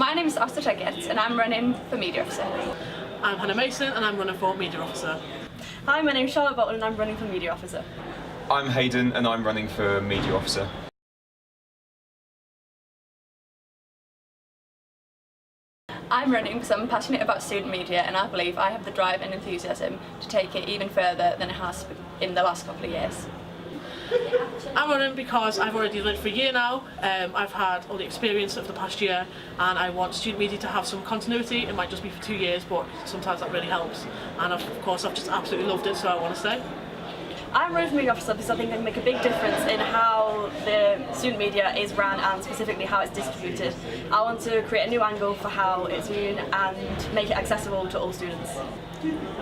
My name is Astros Yr Eggertsdottir and I'm running for Media Officer. I'm Hannah Mason and I'm running for Media Officer. Hi, my name is Charlotte Bolton and I'm running for Media Officer. I'm Haydn and I'm running for Media Officer. I'm running because I'm passionate about student media and I believe I have the drive and enthusiasm to take it even further than it has in the last couple of years. I'm running because I've already done it for a year now. I've had all the experience of the past year and I want student media to have some continuity. It might just be for 2 years, but sometimes that really helps. And of course I've just absolutely loved it, so I want to stay. I'm running for Media Officer because I think I can make a big difference in how the student media is ran and specifically how it's distributed. I want to create a new angle for how it's viewed and make it accessible to all students.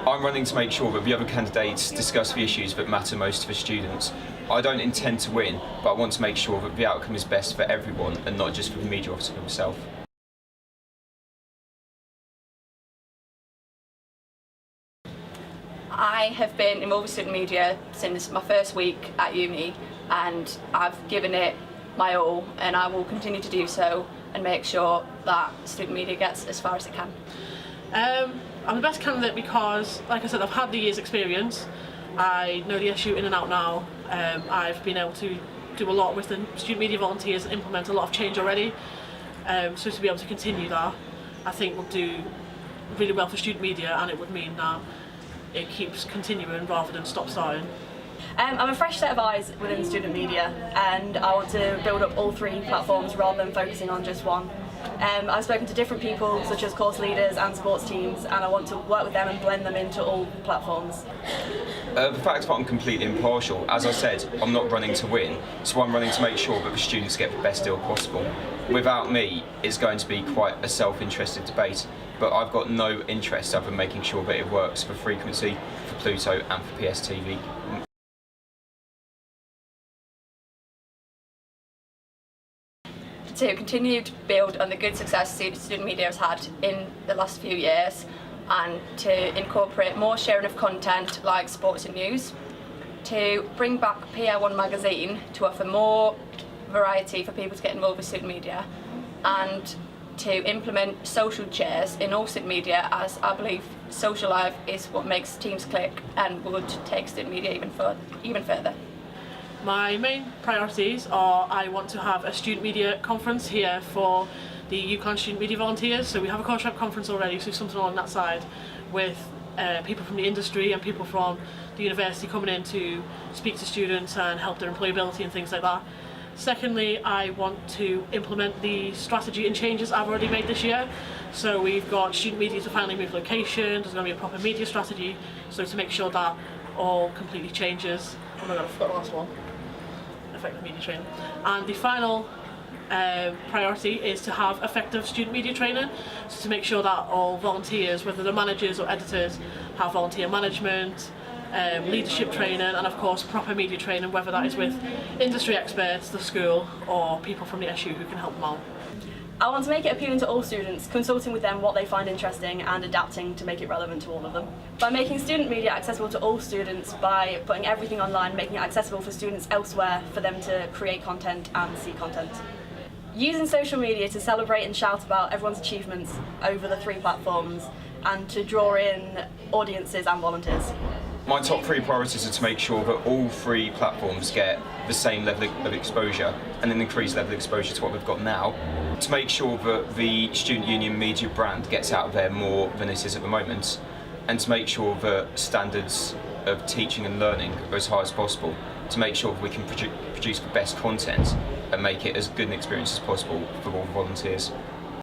I'm running to make sure that the other candidates discuss the issues that matter most for students. I don't intend to win, but I want to make sure that the outcome is best for everyone and not just for the Media Officer himself. I have been involved with student media since my first week at uni and I've given it my all and I will continue to do so and make sure that student media gets as far as it can. I'm the best candidate because, like I said, I've had the year's experience. I know the issue in and out now. I've been able to do a lot with the student media volunteers and implement a lot of change already. So to be able to continue that, I think will do really well for student media, and it would mean that it keeps continuing rather than stop starting. I'm a fresh set of eyes within student media and I want to build up all three platforms rather than focusing on just one. I've spoken to different people such as course leaders and sports teams and I want to work with them and blend them into all platforms. The fact that I'm completely impartial, as I said, I'm not running to win, so I'm running to make sure that the students get the best deal possible. Without me, it's going to be quite a self-interested debate, but I've got no interest other than making sure that it works for Frequency, for Pluto and for PSTV. To continue to build on the good success student media has had in the last few years and to incorporate more sharing of content like sports and news, to bring back PR1 magazine to offer more variety for people to get involved with student media, and to implement social chairs in all student media, as I believe social life is what makes teams click and would take student media even further. My main priorities are I want to have a student media conference here for the UCLAN student media volunteers. So we have a course rep conference already, so something on that side with people from the industry and people from the university coming in to speak to students and help their employability and things like that. Secondly, I want to implement the strategy and changes I've already made this year. So we've got student media to finally move location, there's going to be a proper media strategy, so to make sure that all completely changes. Oh my god, I forgot the last one. Effective media training. And the final priority is to have effective student media training, so to make sure that all volunteers, whether they're managers or editors, have volunteer management, leadership training, and of course proper media training, whether that is with industry experts, the school, or people from the SU who can help them out. I want to make it appealing to all students, consulting with them what they find interesting and adapting to make it relevant to all of them. By making student media accessible to all students, by putting everything online, making it accessible for students elsewhere for them to create content and see content. Using social media to celebrate and shout about everyone's achievements over the three platforms and to draw in audiences and volunteers. My top three priorities are to make sure that all three platforms get the same level of exposure and an increased level of exposure to what we've got now, to make sure that the Student Union media brand gets out there more than it is at the moment, and to make sure that standards of teaching and learning are as high as possible, to make sure that we can produce the best content and make it as good an experience as possible for all the volunteers.